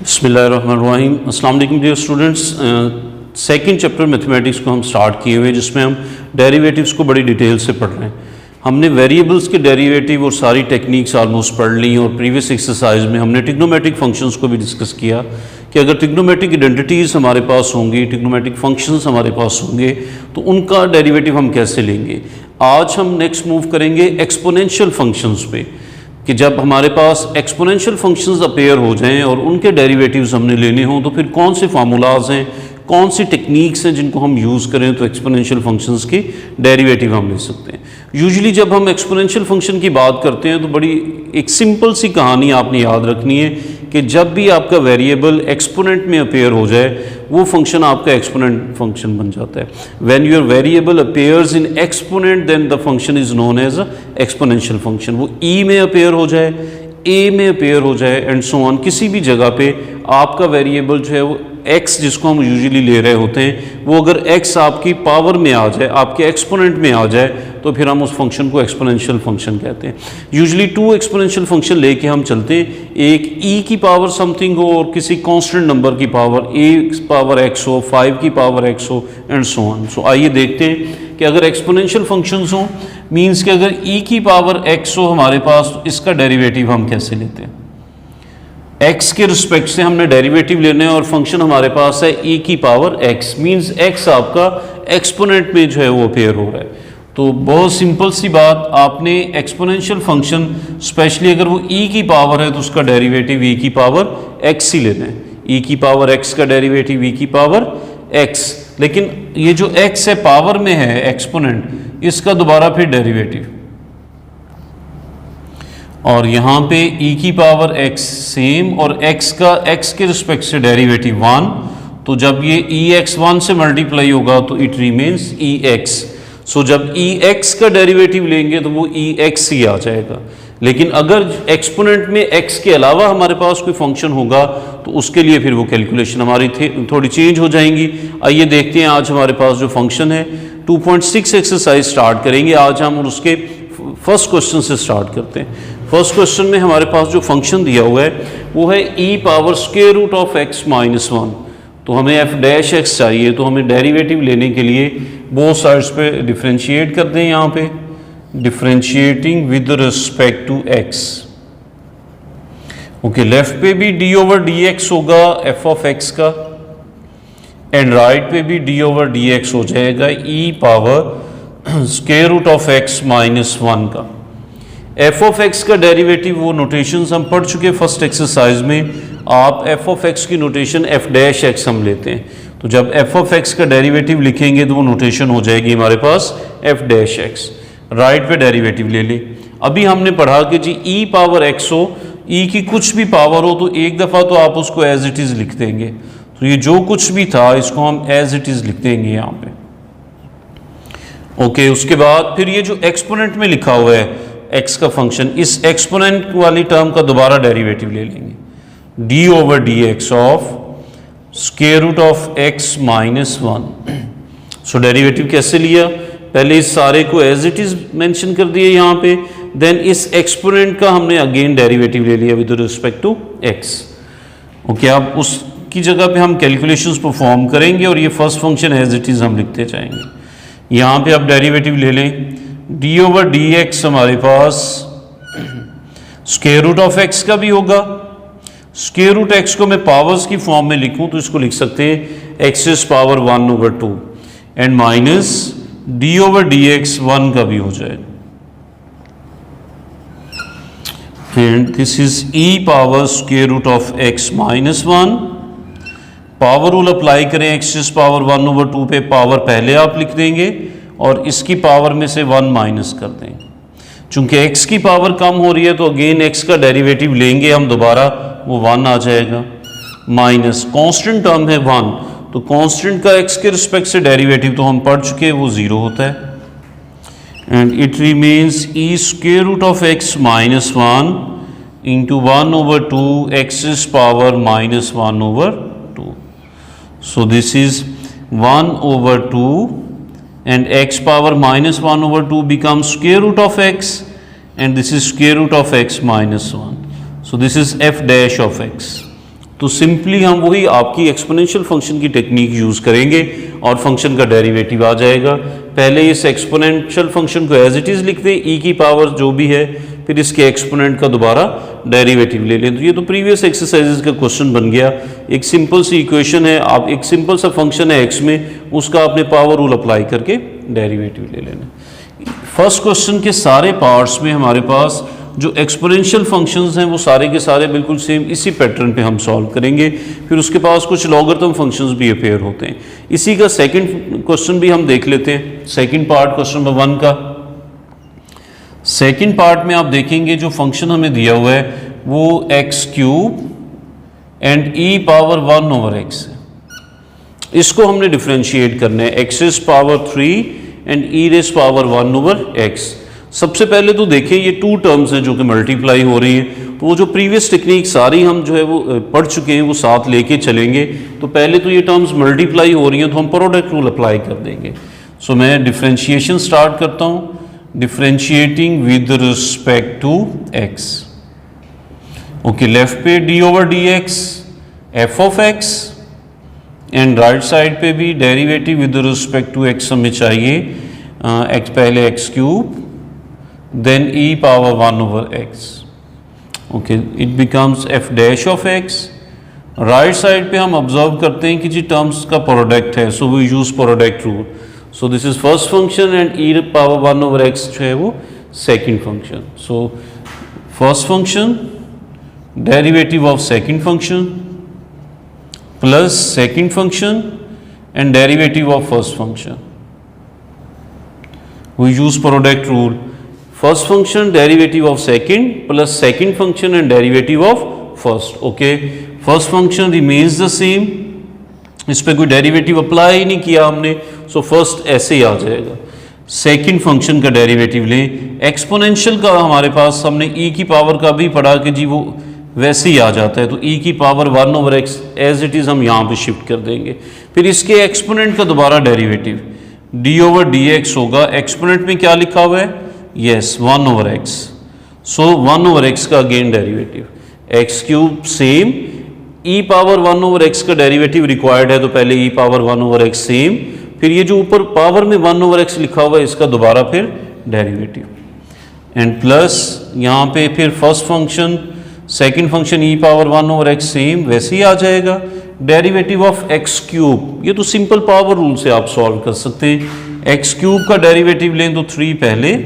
बिस्मिल्लाहिर्रहमानिर्रहीम। अस्सलाम वालेकुम dear students. Second chapter mathematics को हम स्टार्ट किए हुए हैं, जिसमें हम डेरिवेटिव्स को बड़ी डिटेल से पढ़ रहे हैं। हमने वेरिएबल्स के डेरिवेटिव और सारी टेक्निक्स ऑलमोस्ट पढ़ ली, और प्रीवियस एक्सरसाइज में हमने ट्रिग्नोमेट्रिक फंक्शंस को भी डिस्कस किया कि अगर ट्रिग्नोमेट्रिक आइडेंटिटीज़ हमारे पास होंगी, ट्रिग्नोमेट्रिक फंक्शंस हमारे पास होंगे, तो उनका डेरिवेटिव हम कैसे लेंगे। आज हम नेक्स्ट मूव करेंगे एक्सपोनेंशियल फंक्शंस पे, कि जब हमारे पास एक्सपोनेंशियल फंक्शंस अपेयर हो जाएं और उनके डेरिवेटिव्स हमने लेने हों, तो फिर कौन से फार्मूलाज हैं, कौन सी टेक्निक्स हैं जिनको हम यूज़ करें तो एक्सपोनेंशियल फंक्शंस की डेरिवेटिव हम ले सकते हैं। यूजुअली जब हम एक्सपोनेंशियल फंक्शन की बात करते हैं तो बड़ी एक सिंपल सी कहानी आपने याद रखनी है कि जब भी आपका वेरिएबल एक्सपोनेंट में अपेयर हो जाए, वो फंक्शन आपका एक्सपोनेंट फंक्शन बन जाता है। When your variable appears in exponent, then the function is known as a exponential function. वो ई में अपेयर हो जाए, ए में अपेयर हो जाए, एंड सो ऑन, किसी भी जगह पे आपका वेरिएबल जो है वो एक्स, जिसको हम यूजुअली ले रहे होते हैं, वो अगर एक्स आपकी पावर में आ जाए, आपके एक्सपोनेंट में आ जाए, तो फिर हम उस फंक्शन को एक्सपोनेंशियल फंक्शन कहते हैं। यूजुअली टू एक्सपोनेंशियल फंक्शन लेके हम चलते हैं, एक ई की पावर समथिंग हो और किसी कांस्टेंट नंबर की पावर, ए पावर एक्स हो, 5 की पावर एक्स हो, एंड सो ऑन। सो आइए देखते हैं कि अगर एक्सपोनेंशियल फंक्शंस हो, मीन्स कि अगर ई की पावर एक्स हो हमारे पास, तो इसका डेरिवेटिव हम कैसे लेते हैं। एक्स के रिस्पेक्ट से हमने डेरिवेटिव लेने हैं और फंक्शन हमारे पास है ई की पावर एक्स, मीन्स एक्स आपका एक्सपोनेंट में जो है वो अपेयर हो रहा है। तो बहुत सिंपल सी बात, आपने एक्सपोनेंशियल फंक्शन स्पेशली अगर वो ई की पावर है तो उसका डेरिवेटिव ई की पावर एक्स ही लेना है। ई की पावर एक्स का डेरिवेटिव ई की पावर एक्स, लेकिन ये जो एक्स है पावर में है एक्सपोनेंट, इसका दोबारा फिर डेरिवेटिव, और यहाँ पे e की पावर x सेम, और x का x के रिस्पेक्ट से डेरिवेटिव 1, तो जब ये ex 1 से मल्टीप्लाई होगा तो इट रिमेन्स ex। सो जब ex का डेरिवेटिव लेंगे तो वो ex ही आ जाएगा। लेकिन अगर एक्सपोनेंट में x के अलावा हमारे पास कोई फंक्शन होगा तो उसके लिए फिर वो कैलकुलेशन हमारी थोड़ी चेंज हो जाएंगी। आइए देखते हैं आज हमारे पास जो फंक्शन है। 2.6 एक्सरसाइज स्टार्ट करेंगे आज हम, और उसके फर्स्ट क्वेश्चन से स्टार्ट करते हैं। फर्स्ट क्वेश्चन में हमारे पास जो फंक्शन दिया हुआ है वो है e power square root of x minus 1। तो हमें एफ डैश एक्स चाहिए, तो हमें डेरिवेटिव लेने के लिए बोथ साइड्स पे डिफरेंशिएट कर दें। यहाँ पे differentiating with respect to x. Okay, left पे भी डी ओवर डी एक्स होगा एफ ऑफ एक्स का, एंड राइट पे भी डी ओवर डी एक्स हो जाएगा e power square root of x minus 1 का। एफ ऑफ एक्स का डेरिवेटिव वो नोटेशंस हम पढ़ चुके फर्स्ट एक्सरसाइज में। आप एफ ऑफ एक्स की नोटेशन एफ डैश एक्स हम लेते हैं, तो जब एफ ऑफ एक्स का डेरिवेटिव लिखेंगे तो वो नोटेशन हो जाएगी हमारे पास एफ डैश एक्स। राइट पे डेरिवेटिव ले लें। अभी हमने पढ़ा कि जी ई पावर एक्स हो, ई की कुछ भी पावर हो तो एक दफ़ा तो आप उसको एज इट इज़ लिख देंगे। तो ये जो कुछ भी था इसको हम एज इट इज़ लिख देंगे यहाँ पे। ओके, उसके बाद फिर ये जो एक्सपोनेंट में लिखा हुआ है x का फंक्शन, इस एक्सपोनेंट वाली टर्म का दोबारा डेरिवेटिव ले लेंगे, d over d x of square root of x minus 1। So derivative कैसे लिया, पहले इस सारे को एज इट इज मेंशन कर दिए यहाँ पे, देन इस एक्सपोनेंट का हमने अगेन डेरिवेटिव ले लिया with respect to x। Okay, अब उसकी जगह पे हम कैलकुलेशंस परफॉर्म करेंगे और ये first function as it is हम लिखते जाएंगे। यहाँ पे अब डेरिवेटिव ले लें, डी ओवर डी एक्स हमारे पास स्क्वायर रूट ऑफ एक्स का भी होगा। स्क्वायर रूट एक्स को मैं पावर्स की फॉर्म में लिखूं तो इसको लिख सकते हैं x is power 1 over 2, and minus d over d x 1 का भी हो जाएगा, and this is e power square root of x minus 1। Power rule apply करें, एक्स इज पावर 1 ओवर 2 पे पावर पहले आप लिख देंगे और इसकी पावर में से 1 माइनस कर देंगे। चूंकि x की पावर कम हो रही है तो अगेन x का डेरिवेटिव लेंगे हम दोबारा, वो 1 आ जाएगा, माइनस कांस्टेंट टर्म है 1, तो कांस्टेंट का x के रिस्पेक्ट से डेरिवेटिव तो हम पढ़ चुके हैं वो 0 होता है, and it remains e square root of x minus 1 into 1 over 2 x is power minus 1 over 2। So this is 1 over 2 and x power minus 1 over 2 becomes square root of x, and this is square root of x minus 1. So this is f dash of x. तो simply हम वही आपकी exponential function की technique use करेंगे और function का derivative आ जाएगा। पहले इस एक्सपोनेंशियल फंक्शन को एज इट इज़ लिख दें, ई की पावर जो भी है, फिर इसके एक्सपोनेंट का दोबारा डेरिवेटिव ले लें। तो ये तो प्रीवियस एक्सरसाइजेज का क्वेश्चन बन गया। एक सिंपल सी इक्वेशन है, आप एक सिंपल सा फंक्शन है एक्स में, उसका आपने पावर रूल अप्लाई करके डेरिवेटिव ले लेना। फर्स्ट क्वेश्चन के सारे पार्ट्स में हमारे पास जो एक्सपोनेंशियल फंक्शंस हैं वो सारे के सारे बिल्कुल सेम इसी पैटर्न पे हम सॉल्व करेंगे। फिर उसके पास कुछ लॉगरिथम फंक्शंस भी अपेयर होते हैं। इसी का सेकंड क्वेश्चन भी हम देख लेते हैं। सेकंड पार्ट क्वेश्चन नंबर 1 का सेकंड पार्ट में आप देखेंगे जो फंक्शन हमें दिया हुआ है वो x cube and e power 1 over x है। इसको हमने डिफरेंशिएट करना है, x raise power 3 and E raise power 1 over x. सबसे पहले तो देखें ये टू टर्म्स हैं जो कि मल्टीप्लाई हो रही हैं, तो वो जो प्रीवियस टेक्निक सारी हम जो है वो पढ़ चुके हैं वो साथ लेके चलेंगे। तो पहले तो ये टर्म्स मल्टीप्लाई हो रही हैं तो हम प्रोडक्ट रूल अप्लाई कर देंगे। सो मैं डिफरेंशिएशन स्टार्ट करता हूँ, differentiating with respect to x. Okay, left पे d over d x f of x and right side पे भी derivative with respect to x हमें चाहिए। एक्स पहले x cube then e power 1 over x. Okay, it becomes f dash of x. Right side पे हम observe करते हैं कि जी टर्म्स का प्रोडक्ट है, so we use product rule. So this is first function and e power 1 over x जो है वो second function. So first function derivative of second function plus second function and derivative of first function. We use product rule. First function derivative of second plus second function and derivative of first. Okay, first function remains the same, इस पे कोई derivative apply नहीं किया हमने, so first ऐसे ही आ जाएगा। Second function का derivative लें। एक्सपोनेंशियल का हमारे पास हमने e की पावर का भी पढ़ा कि जी वो वैसे ही आ जाता है, तो e की power 1 over x as it is हम यहाँ पे शिफ्ट कर देंगे। फिर इसके एक्सपोनेंट का दोबारा derivative d over d x होगा। एक्सपोनेंट में क्या लिखा हुआ है? Yes, 1 over x. So 1 over x का again derivative x cube same, e power 1 over x का डेरिवेटिव रिक्वायर्ड है तो पहले e power 1 over x same, फिर ये जो ऊपर पावर में 1 ओवर एक्स लिखा हुआ है इसका दोबारा फिर डेरिवेटिव एंड प्लस यहाँ पे फिर first function second function e power 1 over x same वैसे ही आ जाएगा। डेरिवेटिव ऑफ एक्स क्यूब, ये तो सिंपल पावर रूल से आप सॉल्व कर सकते हैं। एक्स क्यूब का डेरिवेटिव लें तो 3 पहले,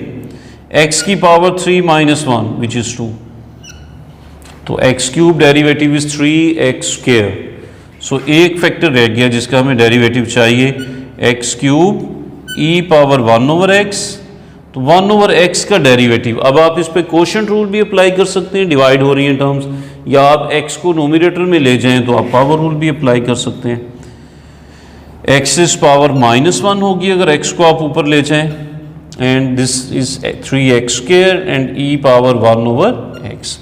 x की पावर 3 माइनस 1 विच इज 2, तो x cube derivative is 3x square. So एक फैक्टर रह गया जिसका हमें डेरिवेटिव चाहिए, x cube e power 1 over x, तो 1 ओवर x का डेरिवेटिव। अब आप इस पे कोशेंट रूल भी अप्लाई कर सकते हैं, डिवाइड हो रही हैं टर्म्स, या आप x को नोमिनेटर में ले जाएं तो आप पावर रूल भी अप्लाई कर सकते हैं। x इज पावर माइनस 1 होगी अगर x को आप ऊपर ले जाएं, and this is 3x square and e power 1 over x।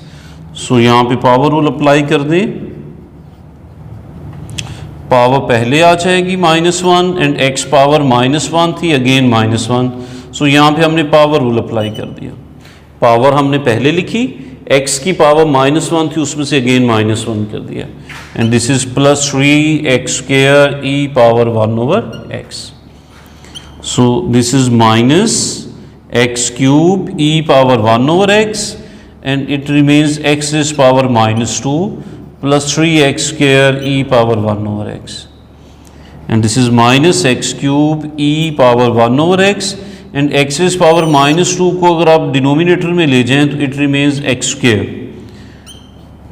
सो यहाँ पे पावर रूल अप्लाई कर दें, पावर पहले आ जाएगी -1 एंड x पावर -1 थी अगेन -1। सो यहाँ पे हमने पावर रूल अप्लाई कर दिया। पावर हमने पहले लिखी, x की पावर -1 थी उसमें से अगेन -1 कर दिया and this is plus 3x square e power 1 over x। So this is minus x cube e power 1 over x and it remains x is power -2 plus 3x square e power 1 over x and this is minus x cube e power 1 over x and x is power -2 को अगर आप denominator में ले जाएं तो it remains x square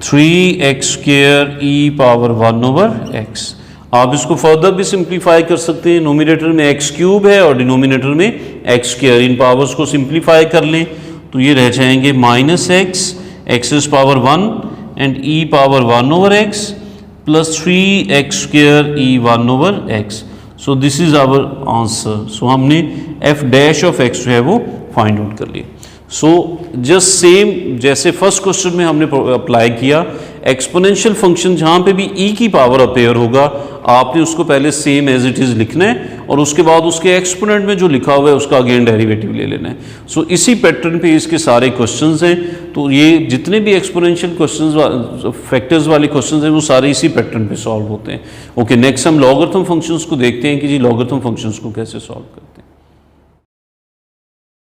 3x square e power 1 over x। आप इसको further भी सिंप्लीफाई कर सकते हैं, नोमिनेटर में एक्स क्यूब है और डिनोमिनेटर में एक्स स्क्वायर, इन पावर्स को सिंप्लीफाई कर लें तो ये रह जाएंगे minus x, x is power 1 and e power 1 over x plus 3x square e 1 over x. So this is our answer. So हमने f डैश ऑफ x जो है वो फाइंड आउट कर लिया। सो जस्ट सेम जैसे first question में हमने apply किया, एक्सपोनेंशियल फंक्शन जहाँ पे भी e की पावर अपेयर होगा आपने उसको पहले सेम एज इट इज़ लिखना है और उसके बाद उसके एक्सपोनेंट में जो लिखा हुआ है उसका अगेन डेरिवेटिव ले लेना है। सो इसी पैटर्न पे इसके सारे क्वेश्चंस हैं। तो ये जितने भी एक्सपोनेंशियल क्वेश्चंस फैक्टर्स वाले क्वेश्चंस हैं वो सारे इसी पैटर्न पे सॉल्व होते हैं। ओके, नेक्स्ट हम लॉगरिथम फंक्शंस को देखते हैं कि जी लॉगरिथम फंक्शंस को कैसे सॉल्व करें।